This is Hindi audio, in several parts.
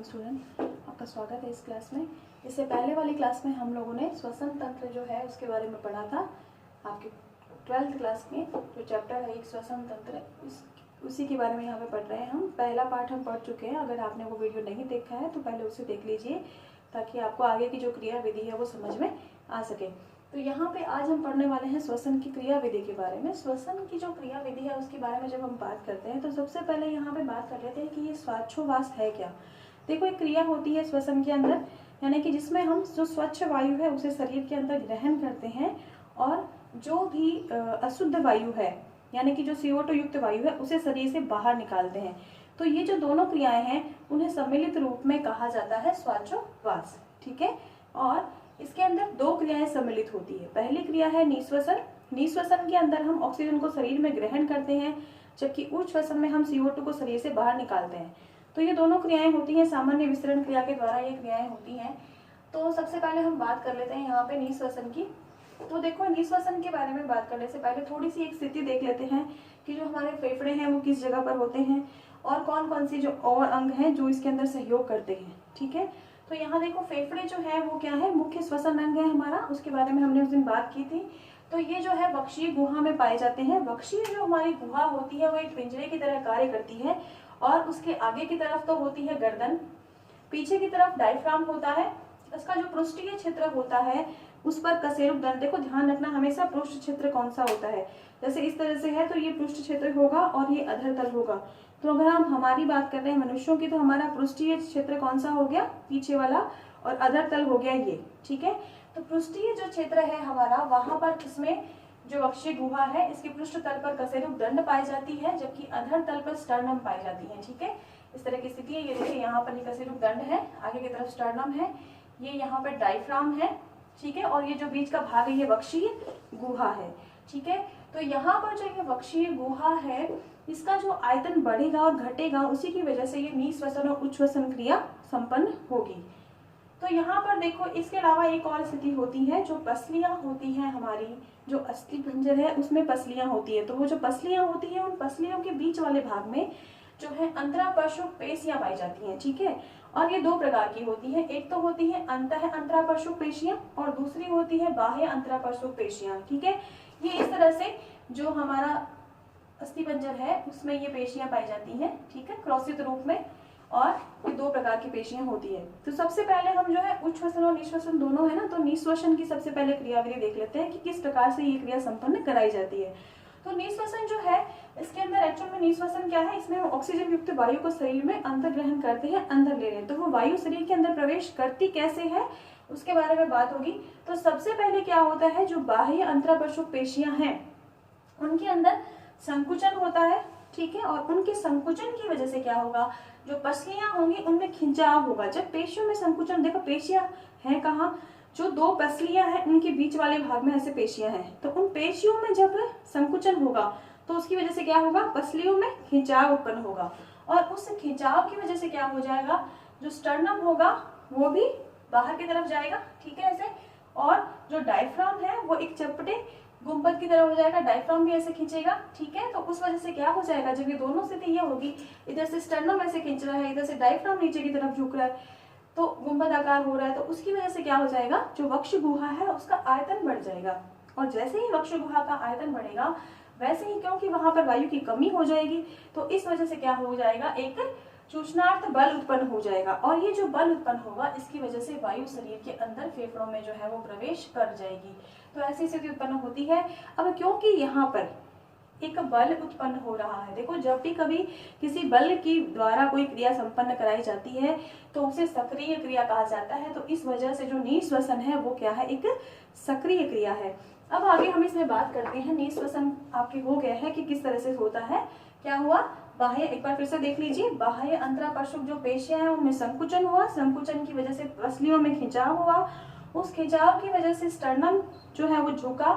स्टूडेंट, आपका स्वागत है इस क्लास में। इससे पहले वाली क्लास में हम लोगों ने श्वसन तंत्र जो है उसके बारे में पढ़ा था। आपके 12th क्लास में जो चैप्टर है एक श्वसन तंत्र, उसी के बारे में यहाँ पे पढ़ रहे हैं हम। पहला पार्ट हम पढ़ चुके हैं। अगर आपने वो वीडियो नहीं देखा है तो पहले उसे देख लीजिए ताकि आपको आगे की जो क्रिया विधि है वो समझ में आ सके। तो यहाँ पे आज हम पढ़ने वाले हैं श्वसन की क्रिया विधि के बारे में। श्वसन की जो क्रिया विधि है उसके बारे में जब हम बात करते हैं तो सबसे पहले यहाँ पे बात कर लेते हैं कि ये श्वासोच्छ्वास है क्या। देखो, एक क्रिया होती है श्वसन के अंदर, यानी कि जिसमें हम जो स्वच्छ वायु है उसे शरीर के अंदर ग्रहण करते हैं और जो भी अशुद्ध वायु है यानी कि जो CO2 युक्त वायु है उसे शरीर से बाहर निकालते हैं। तो ये जो दोनों क्रियाएं हैं उन्हें सम्मिलित रूप में कहा जाता है श्वासोच्छ्वास। ठीक है, और इसके अंदर दो क्रियाएं सम्मिलित होती है। पहली क्रिया है निःश्वसन। निःश्वसन के अंदर हम ऑक्सीजन को शरीर में ग्रहण करते हैं, जबकि उच्छ्वसन में हम CO2 को शरीर से बाहर निकालते हैं। तो ये दोनों क्रियाएं होती हैं, सामान्य विसरण क्रिया के द्वारा ये क्रियाएं होती हैं। तो सबसे पहले हम बात कर लेते हैं यहाँ पे निःश्वसन की। तो देखो, निःश्वसन के बारे में बात करने से पहले थोड़ी सी एक स्थिति देख लेते हैं कि जो हमारे फेफड़े हैं वो किस जगह पर होते हैं और कौन कौन सी जो और अंग हैं जो इसके अंदर सहयोग करते हैं। ठीक है, तो यहाँ देखो, फेफड़े जो है वो क्या है, मुख्य श्वसन अंग है हमारा। उसके बारे में हमने उस दिन बात की थी। तो ये जो है वक्षीय गुहा में पाए जाते हैं। वक्षीय जो हमारी गुहा होती है वो एक पिंजरे की तरह कार्य करती है और उसके आगे की तरफ तो होती है गर्दन, पीछे की तरफ डायफ्राम होता है। इसका जो पृष्ठीय क्षेत्र होता है उस पर कशेरुक दंड। देखो, ध्यान रखना हमेशा पृष्ठ क्षेत्र कौन सा होता है। जैसे इस तरह से है तो ये पृष्ठ क्षेत्र होगा और ये अधर तल होगा। तो अगर हम हमारी बात कर रहे हैं मनुष्यों की तो हमारा पृष्ठीय क्षेत्र कौन सा हो गया, पीछे वाला, और अधर तल हो गया ये। ठीक है, तो पृष्ठीय जो क्षेत्र है हमारा, वहां पर इसमें जो वक्षीय गुहा है इसके पृष्ठ तल पर कशेरुक दंड पाई जाती है, जबकि अधर तल पर स्टर्नम पाई जाती है। ठीक है, इस तरह की स्थिति है। ये देखिए, यहाँ पर कशेरुक दंड है, आगे की तरफ स्टर्नम है, ये यहाँ पर डायफ्राम है। ठीक है, और ये जो बीच का भाग है ये वक्षीय गुहा है। ठीक है, तो यहाँ पर जो ये वक्षीय गुहा है इसका जो आयतन बढ़ेगा और घटेगा, उसी की वजह से ये निःश्वसन और उच्छ्वसन क्रिया संपन्न होगी। तो यहाँ पर देखो, इसके अलावा एक और स्थिति होती है, जो पसलियां होती हैं हमारी, जो अस्थि पंजर है उसमें पसलियां होती है। तो वो जो पसलियां होती है उन पसलियों के बीच वाले भाग में जो है अंतरापश्रुक पेशियां पाई जाती हैं। ठीक है, और ये दो प्रकार की होती है। एक तो होती है अंतः अंतरापश्रुक पेशियां और दूसरी होती है बाह्य अंतरापश्रुक पेशियां। ठीक है, ये इस तरह से जो हमारा अस्थि पंजर है उसमें ये पेशियां पाई जाती हैं। ठीक है, क्रॉसित रूप में, और ये दो प्रकार की पेशियां होती है। तो सबसे पहले हम जो है उच्छ्वसन और निःश्वसन दोनों है ना, तो निःश्वसन की सबसे पहले क्रियाविधि देख लेते हैं कि किस प्रकार से ये क्रिया संपन्न कराई जाती है। तो निःश्वसन जो है इसके अंदर एक्चुअल में निःश्वसन क्या है, इसमें हम ऑक्सीजन युक्त वायु को शरीर में अंदर ग्रहण करते हैं, अंदर ले रहे हैं। तो वो वायु शरीर के अंदर प्रवेश करती कैसे है उसके बारे में बात होगी। तो सबसे पहले क्या होता है, जो बाह्य अंतरापश्रुक पेशियां हैं उनके अंदर संकुचन होता है। ठीक है, और उनके संकुचन की वजह से क्या होगा, जो पसलियां होंगी उनमें खिंचाव होगा। जब पेशियों में संकुचन, देखो पेशियां हैं कहाँ, जो दो पसलियां हैं उनके बीच वाले भाग में ऐसे पेशियां हैं। तो उन पेशियों में जब संकुचन होगा तो उसकी वजह से क्या होगा, पसलियों में खिंचाव उत्पन्न होगा, और उस खिंचाव की वजह से क्या हो जाएगा, जो स्टर्नम होगा वो भी बाहर की तरफ जाएगा। ठीक है, ऐसे, और जो डायफ्राम है वो एक चपटे गुंबद की तरह हो जाएगा, डायफ्राम भी ऐसे खींचेगा। ठीक है, तो उस वजह से क्या हो जाएगा, जब ये दोनों स्थिति ये होगी, इधर से स्टर्नम ऐसे खींच रहा है, इधर से डायफ्राम नीचे की तरफ झुक रहा है, तो गुंबद आकार हो रहा है, तो उसकी वजह से क्या हो जाएगा, जो वक्ष गुहा है उसका आयतन बढ़ जाएगा। और जैसे ही वक्ष गुहा का आयतन बढ़ेगा वैसे ही, क्योंकि वहां पर वायु की कमी हो जाएगी, तो इस वजह से क्या हो जाएगा, एक चूषणार्थ बल उत्पन्न हो जाएगा। और ये जो बल उत्पन्न होगा इसकी वजह से वायु शरीर के अंदर फेफड़ों में जो है वो प्रवेश कर जाएगी। तो ऐसी स्थिति उत्पन्न होती है। अब क्योंकि यहाँ पर एक बल उत्पन्न हो रहा है, देखो जब भी कभी किसी बल की द्वारा कोई क्रिया संपन्न कराई जाती है तो उसे सक्रिय क्रिया कहा जाता है। तो इस वजह से जो निःश्वसन है वो क्या है, एक सक्रिय क्रिया है। अब आगे हम इसमें बात करते हैं, निःश्वसन आपके हो गया है कि किस तरह से होता है। क्या हुआ, बाह्य, एक बार फिर से देख लीजिए, बाह्य अंतरापश्रुक जो पेशियां हैं उनमें संकुचन हुआ, संकुचन की वजह से पसलियों में खिंचाव हुआ, उस खिंचाव की वजह से स्टर्नम जो है वो झुका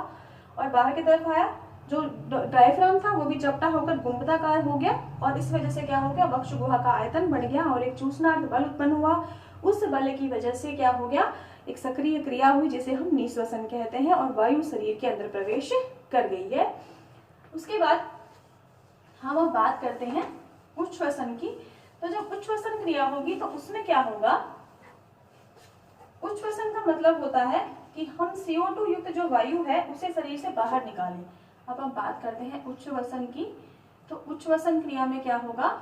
और बाहर की तरफ आया, जो डायफ्राम था वो भी चपटा होकर गुंबदाकार हो गया, और इस वजह से क्या हो गया, वक्ष गुहा का आयतन बढ़ गया और एक चूषणार्थ बल उत्पन्न हुआ। उस बल की वजह से क्या हो गया, एक सक्रिय क्रिया हुई जिसे हम निःश्वसन कहते हैं, और वायु शरीर के अंदर प्रवेश कर गई है। उसके बाद हम अब बात करते हैं उच्छ्वसन की। तो जब उच्छ्वसन क्रिया होगी तो उसमें क्या होगा, उच्छ्वसन का मतलब होता है कि हम CO2 युक्त जो वायु है उसे शरीर से बाहर निकालें। अब हम बात करते हैं उच्छ्वसन की। तो उच्छ्वसन क्रिया में क्या होगा,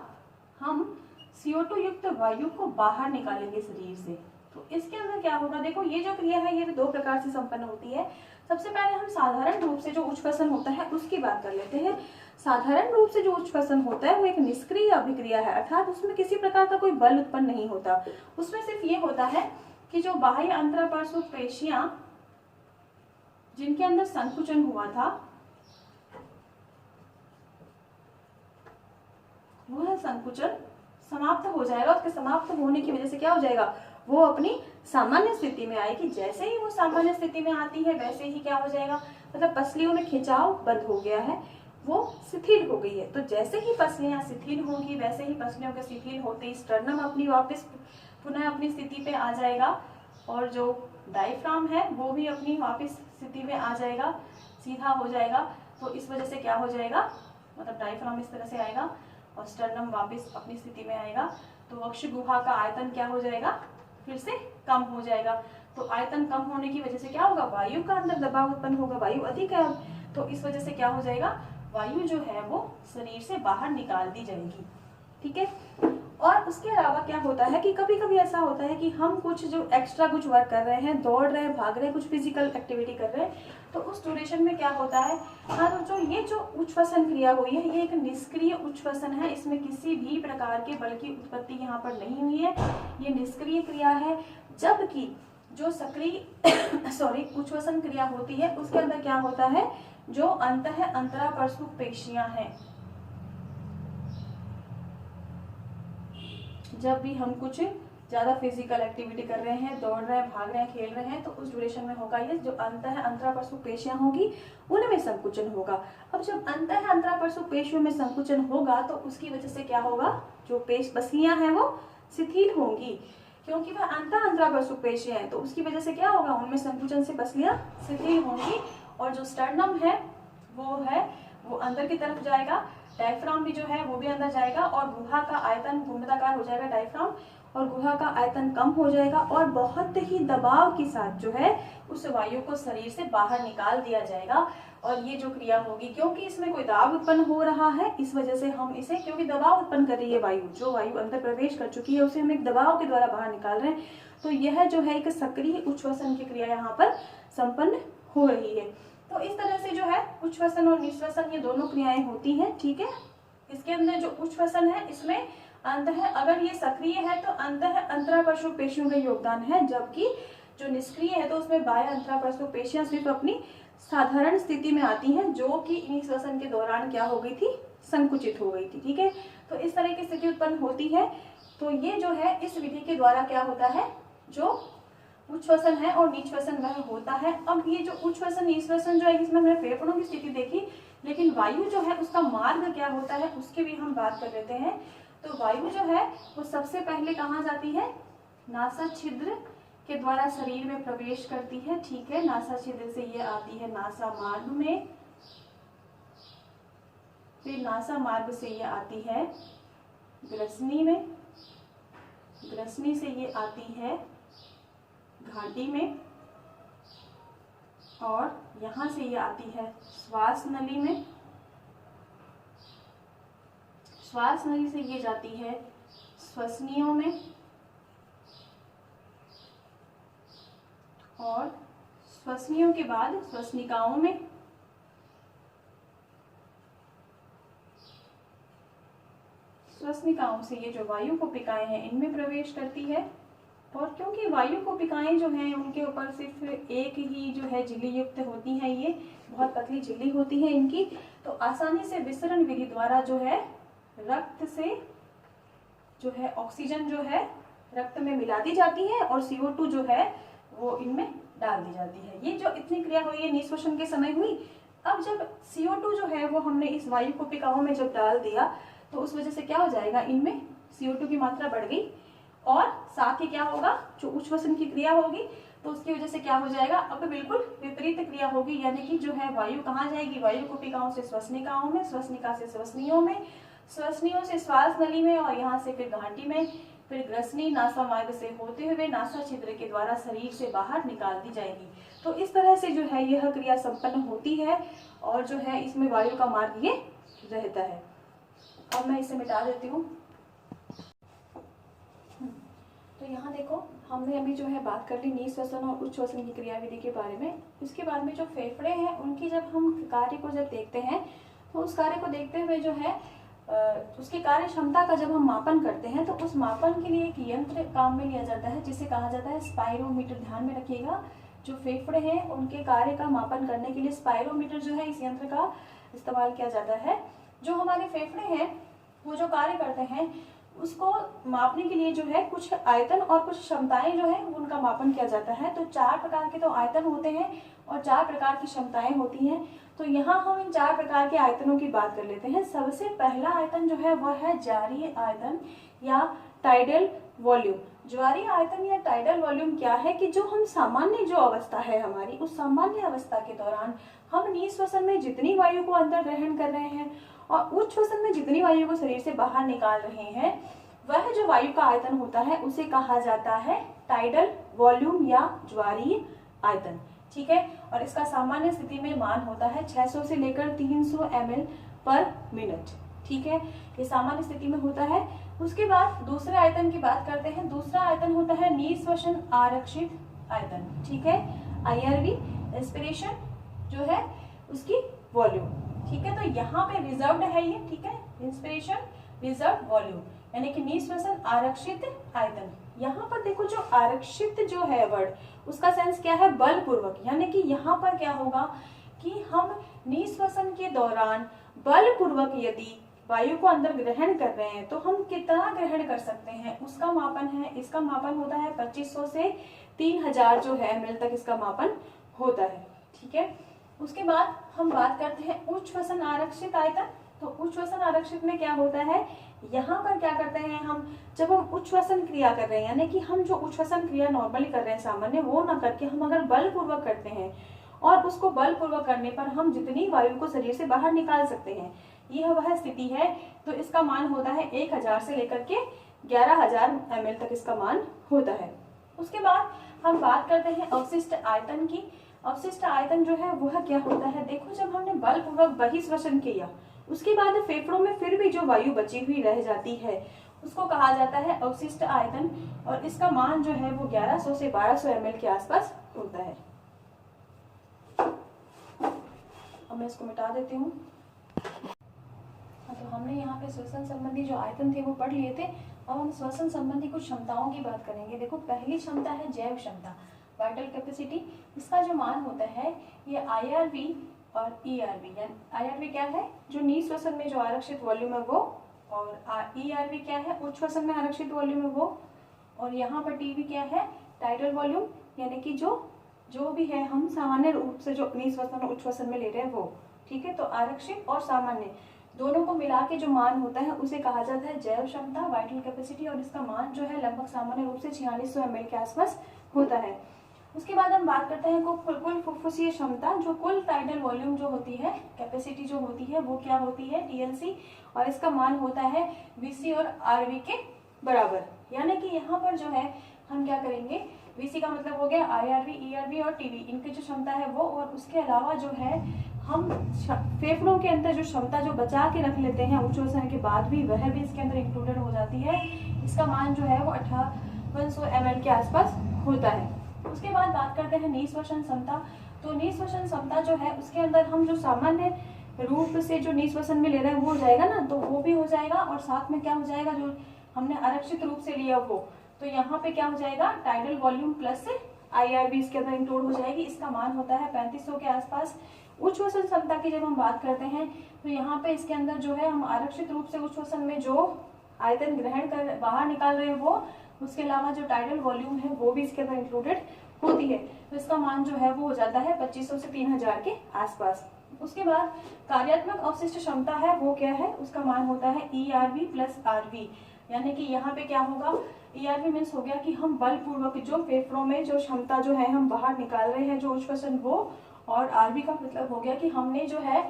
हम CO2 युक्त वायु को बाहर निकालेंगे शरीर से। तो इसके अंदर क्या होगा, देखो ये जो क्रिया है ये दो प्रकार से संपन्न होती है। सबसे पहले हम साधारण रूप से जो उच्छ्वसन होता है उसकी बात कर लेते हैं। साधारण रूप से जो उच्छ्वसन होता है वो एक निष्क्रिय अभिक्रिया है, अर्थात उसमें किसी प्रकार का कोई बल उत्पन्न नहीं होता। उसमें सिर्फ ये होता है कि जो बाह्य अंतरापार्श्व पेशियां जिनके अंदर संकुचन हुआ था वह संकुचन समाप्त हो जाएगा। उसके समाप्त होने की वजह से क्या हो जाएगा, वो अपनी सामान्य स्थिति में आएगी। जैसे ही वो सामान्य स्थिति में आती है वैसे ही क्या हो जाएगा, मतलब पसलियों में खिंचाव बंद हो गया है, वो शिथिल हो गई है। तो जैसे ही पसलियां शिथिल होंगी वैसे ही पसलियों के शिथिल होते ही स्टर्नम अपनी वापस पुनः अपनी स्थिति पे आ जाएगा और जो डायफ्राम है वो भी अपनी वापस स्थिति में आ जाएगा, सीधा हो जाएगा। तो इस वजह से क्या हो जाएगा, मतलब डायफ्राम इस तरह से आएगा और स्टर्नम वापस अपनी स्थिति में आएगा। तो वक्ष गुहा का आयतन क्या हो जाएगा, फिर से कम हो जाएगा। तो आयतन कम होने की वजह से क्या होगा, वायु का अंदर दबाव उत्पन्न होगा, वायु अधिक है अब, तो इस वजह से क्या हो जाएगा, वायु जो है वो शरीर से बाहर निकाल दी जाएगी। ठीक है। और उसके अलावा क्या होता है कि कभी कभी ऐसा होता है कि हम कुछ जो एक्स्ट्रा कुछ वर्क कर रहे हैं, दौड़ रहे हैं, भाग रहे हैं, कुछ फिजिकल एक्टिविटी कर रहे हैं, तो उस ड्यूरेशन में क्या होता है, हाँ, तो जो ये जो उच्छ्वसन क्रिया हुई है ये एक निष्क्रिय उच्छ्वसन है। इसमें किसी भी प्रकार के बल की उत्पत्ति यहाँ पर नहीं हुई है, ये निष्क्रिय क्रिया है। जबकि जो सक्रिय उच्छ्वसन क्रिया होती है उसके अंदर क्या होता है, जो अंतः अंतरापार्श्व पेशियां हैं, जब भी हम कुछ ज्यादा फिजिकल एक्टिविटी कर रहे हैं, दौड़ रहे हैं, भाग रहे हैं, खेल रहे हैं, तो उस ड्यूरेशन में होगा ये जो अंतः अंतरापार्श्व पेशियां होगी उनमें संकुचन होगा। अब जब अंतः अंतरापार्श्व पेशियों में संकुचन होगा तो उसकी वजह से क्या होगा, जो पसलियां हैं वो शिथिल होंगी, क्योंकि वह अंतः अंतरापार्श्व पेशियां हैं। तो उसकी वजह से क्या होगा, उनमें संकुचन से पसलियां शिथिल होंगी और जो स्टर्नम है वो अंदर की तरफ जाएगा, डायफ्राम भी जो है वो भी अंदर जाएगा और गुहा का आयतन गुंबदाकार हो जाएगा डायफ्राम, और गुहा का आयतन कम हो जाएगा और बहुत ही दबाव के साथ जो है उस वायु को शरीर से बाहर निकाल दिया जाएगा। और ये जो क्रिया होगी, क्योंकि इसमें कोई दबाव उत्पन्न हो रहा है, इस वजह से हम इसे, क्योंकि दबाव उत्पन्न कर रही है वायु, जो वायु अंदर प्रवेश कर चुकी है उसे हम एक दबाव के द्वारा बाहर निकाल रहे हैं, तो यह जो है एक सक्रिय उच्छ्वसन की क्रिया यहाँ पर संपन्न हो रही है। तो इस तरह से जो है उच्छ्वसन और निश्वसन ये दोनों क्रियाएं होती हैं। ठीक है। इसके अंदर जो उच्छ्वसन है इसमें अंतः, अगर ये सक्रिय है तो अंतः अंतरापार्श्व पेशियों का योगदान है, जबकि जो निष्क्रिय है तो उसमें बाह्य अंतरापार्श्व पेशियां सिर्फ अपनी साधारण स्थिति में आती हैं, जो कि निश्वसन के दौरान क्या हो गई थी, संकुचित हो गई थी। ठीक है। तो इस तरह की स्थिति उत्पन्न होती है। तो ये जो है इस विधि के द्वारा क्या होता है, जो उच्छ्वसन है और निश्वसन वह होता है। अब ये जो उच्छ्वसन निश्वसन जो है इसमें हमने फेफड़ों की स्थिति देखी, लेकिन वायु जो है उसका मार्ग क्या होता है उसकी भी हम बात कर लेते हैं। तो वायु जो है वो सबसे पहले कहाँ जाती है, नासा छिद्र के द्वारा शरीर में प्रवेश करती है। ठीक है। नासा छिद्र से ये आती है नासा मार्ग में, फिर नासा मार्ग से ये आती है ग्रसनी में, ग्रसनी से ये आती है घाटी में, और यहाँ से ये आती है श्वास नली में, श्वास नली से ये जाती है श्वसनियों में, और श्वसनियों के बाद श्वसनिकाओं में, श्वसनिकाओं से ये जो वायु कोपिकाएं हैं इनमें प्रवेश करती है। और क्योंकि वायु कोपिकाएं जो हैं उनके ऊपर सिर्फ एक ही जो है झिल्ली युक्त होती हैं, ये बहुत पतली झिल्ली होती है इनकी, तो आसानी से विसरण विधि द्वारा जो है रक्त से जो है ऑक्सीजन जो है रक्त में मिला दी जाती है और CO2 जो है वो इनमें डाल दी जाती है। ये जो इतनी क्रिया हुई है निश्वसन के समय हुई। अब जब CO2 जो है वो हमने इस वायु कोपिकाओं में जब डाल दिया तो उस वजह से क्या हो जाएगा, इनमें CO2 की मात्रा बढ़ गई, और साथ ही क्या होगा, जो उच्छ्वसन की क्रिया होगी तो उसकी वजह से क्या हो जाएगा, अब बिल्कुल विपरीत क्रिया होगी, यानी कि जो है वायु कहाँ जाएगी, वायु कोपिकाओं से श्वसनिकाओं में, श्वसनिका से श्वसनियों में, श्वसनियों से श्वास नली में और यहाँ से फिर घाटी में, फिर ग्रसनी नासा मार्ग से होते हुए नासा छिद्र के द्वारा शरीर से बाहर निकाल दी जाएगी। तो इस तरह से जो है यह क्रिया संपन्न होती है और जो है इसमें वायु का मार्ग ये रहता है। अब मैं इसे मिटा देती हूँ। तो यहाँ देखो, हमने अभी जो है बात कर ली निःश्वसन और उच्छ्वसन की क्रियाविधि के बारे में। इसके बाद में जो फेफड़े हैं उनकी जब हम कार्य को जब देखते हैं तो उस कार्य को देखते हुए जो है उसकी कार्य क्षमता का जब हम मापन करते हैं तो उस मापन के लिए एक यंत्र काम में लिया जाता है जिसे कहा जाता है स्पाइरोमीटर। ध्यान में रखिएगा, जो फेफड़े हैं उनके कार्य का मापन करने के लिए स्पाइरोमीटर जो है इस यंत्र का इस्तेमाल किया जाता है। जो हमारे फेफड़े हैं वो जो कार्य करते हैं उसको मापने के लिए जो है कुछ आयतन और कुछ क्षमताएं जो है उनका मापन किया जाता है। तो 4 प्रकार के तो आयतन होते हैं और 4 प्रकार की क्षमताएं होती हैं। तो यहाँ हम इन 4 प्रकार के आयतनों की बात कर लेते हैं। सबसे पहला आयतन जो है वह है ज्वारीय आयतन या टाइडल वॉल्यूम। ज्वारीय आयतन या टाइडल वॉल्यूम क्या है कि जो हम सामान्य जो अवस्था है हमारी, उस सामान्य अवस्था के दौरान हम निःश्वसन में जितनी वायु को अंदर ग्रहण कर रहे हैं और उच्छ्वसन में जितनी वायु को शरीर से बाहर निकाल रहे हैं, वह जो वायु का आयतन होता है उसे कहा जाता है टाइडल वॉल्यूम या ज्वारीय आयतन। ठीक है, और इसका सामान्य स्थिति में मान होता है 600 से लेकर 300 ml पर मिनट। ठीक है, ये सामान्य स्थिति में होता है। उसके बाद दूसरे आयतन की बात करते हैं। दूसरा आयतन होता है निःश्वसन आरक्षित आयतन। ठीक है, IRV इंस्पिरेशन जो है उसकी वॉल्यूम। ठीक है, तो यहाँ पे रिजर्व्ड है ये। ठीक है, इंस्पिरेशन रिजर्व वॉल्यूम यानी कि निःश्वसन आरक्षित आयतन। यहाँ पर देखो, जो आरक्षित जो है वर्ड उसका सेंस क्या है, बलपूर्वक। यानी कि यहाँ पर क्या होगा कि हम निःश्वसन के दौरान बलपूर्वक यदि वायु को अंदर ग्रहण कर रहे हैं तो हम कितना ग्रहण कर सकते हैं उसका मापन है। इसका मापन होता है 2500 से 3000 जो है ml तक इसका मापन होता है। ठीक है, उसके बाद हम बात करते हैं उच्छ्वसन आरक्षित आयतन। तो उच्छ्वसन आरक्षित में क्या होता है, यहाँ पर क्या करते हैं हम, जब हम उच्छ्वसन क्रिया कर रहे हैं यानी कि हम जो उच्छ्वसन क्रिया नॉर्मली कर रहे हैं सामान्य, वो ना करके हम अगर बलपूर्वक करते हैं और उसको बलपूर्वक करने पर हम जितनी वायु को शरीर से बाहर निकाल सकते हैं, यह वह स्थिति है। तो इसका मान होता है 1000 से लेकर के 11000 ml तक इसका मान होता है। उसके बाद हम बात करते हैं अवशिष्ट आयतन की। अवशिष्ट आयतन जो है वह क्या होता है, देखो जब हमने बलपूर्वक बहिर्श्वसन किया उसके बाद फेफड़ों में फिर भी जो वायु बची हुई रह जाती है उसको कहा जाता है अवशिष्ट आयतन और इसका मान जो है वो 1100 से 1200 ml के आसपास होता है। अब मैं इसको मिटा देती हूँ। तो हमने यहाँ पे श्वसन संबंधी जो आयतन थे वो पढ़ लिए थे। अब हम श्वसन संबंधी कुछ क्षमताओं की बात करेंगे। देखो, पहली क्षमता है जैव क्षमता, वाइटल कैपेसिटी। इसका जो मान होता है ये IRV और ERV। यानी IRV क्या है, जो निःश्वसन में जो आरक्षित वॉल्यूम है वो, और ERV क्या है, उच्छ्वसन में आरक्षित वॉल्यूम है वो, और यहाँ पर TV क्या है, टाइडल वॉल्यूम यानी कि जो भी है हम सामान्य रूप से जो निःश्वसन और उच्छ्वसन में ले रहे हैं वो। ठीक है, तो आरक्षित और सामान्य दोनों को मिला के जो मान होता है उसे कहा जाता है जैव क्षमता, वाइटल कैपेसिटी, और इसका मान जो है लगभग सामान्य रूप से 4600 ml के आसपास होता है। उसके बाद हम बात करते हैं कुल फुफ्फुसीय क्षमता, जो कुल टाइडल वॉल्यूम जो होती है, कैपेसिटी जो होती है वो क्या होती है, TLC, और इसका मान होता है VC और RV के बराबर। यानी कि यहाँ पर जो है हम क्या करेंगे, VC का मतलब हो गया IRV, ERV और TV, इनकी जो क्षमता है वो, और उसके अलावा जो है हम फेफड़ों के अंदर जो क्षमता जो बचा के रख लेते हैं उच्छ्वसन के बाद भी, वह भी इसके अंदर इंक्लूडेड हो जाती है। इसका मान जो है वो 5800 ml के आसपास होता है। उसके बाद बात करते हैं निःश्वसन क्षमता। तो निःश्वसन क्षमता जो है उसके अंदर हम जो सामान्य रूप से जो निःश्वसन में ले रहे हैं वो हो जाएगा ना, तो वो भी हो जाएगा, और साथ में क्या हो जाएगा, जो हमने आरक्षित रूप से लिया वो, तो यहाँ पे क्या हो जाएगा, टाइडल वॉल्यूम प्लस IRV इसके अंदर इंक्लूड हो जाएगी। इसका मान होता है 3500 के आसपास। उच्छ्वसन क्षमता की जब हम बात करते हैं तो यहाँ पे इसके अंदर जो है हम आरक्षित रूप से उच्छ्वसन में जो आयतन ग्रहण कर बाहर निकाल रहे हैं वो, उसके अलावा जो टाइडल वॉल्यूम है वो भी इसके अंदर इंक्लूडेड होती है। तो इसका मान जो है वो हो जाता है 2500 से 3000 के आसपास। उसके बाद कार्यात्मक अवशिष्ट क्षमता है वो क्या है, उसका मान होता है ERV प्लस RV। यानी कि यहाँ पे क्या होगा, ERV मीन्स हो गया कि हम बलपूर्वक जो फेफड़ों में जो क्षमता जो है हम बाहर निकाल रहे हैं जो उच्छ्वसन वो, और RV का मतलब हो गया कि हमने जो है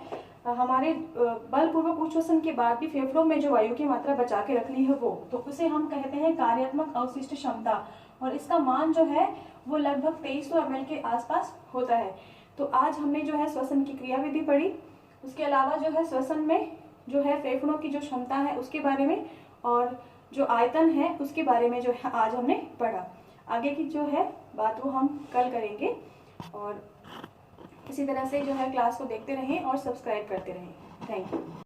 हमारे बलपूर्वक उच्छ्वसन के बाद भी फेफड़ों में जो वायु की मात्रा बचा के रखनी है वो, तो उसे हम कहते हैं कार्यात्मक अवशिष्ट क्षमता, और इसका मान जो है वो लगभग 2300 ml के आसपास होता है। तो आज हमने जो है श्वसन की क्रिया विधि पढ़ी, उसके अलावा जो है श्वसन में जो है फेफड़ों की जो क्षमता है उसके बारे में, और जो आयतन है उसके बारे में जो है आज हमने पढ़ा। आगे की जो है बात वो हम कल करेंगे, और इसी तरह से जो है क्लास को देखते रहें और सब्सक्राइब करते रहें। Thank you.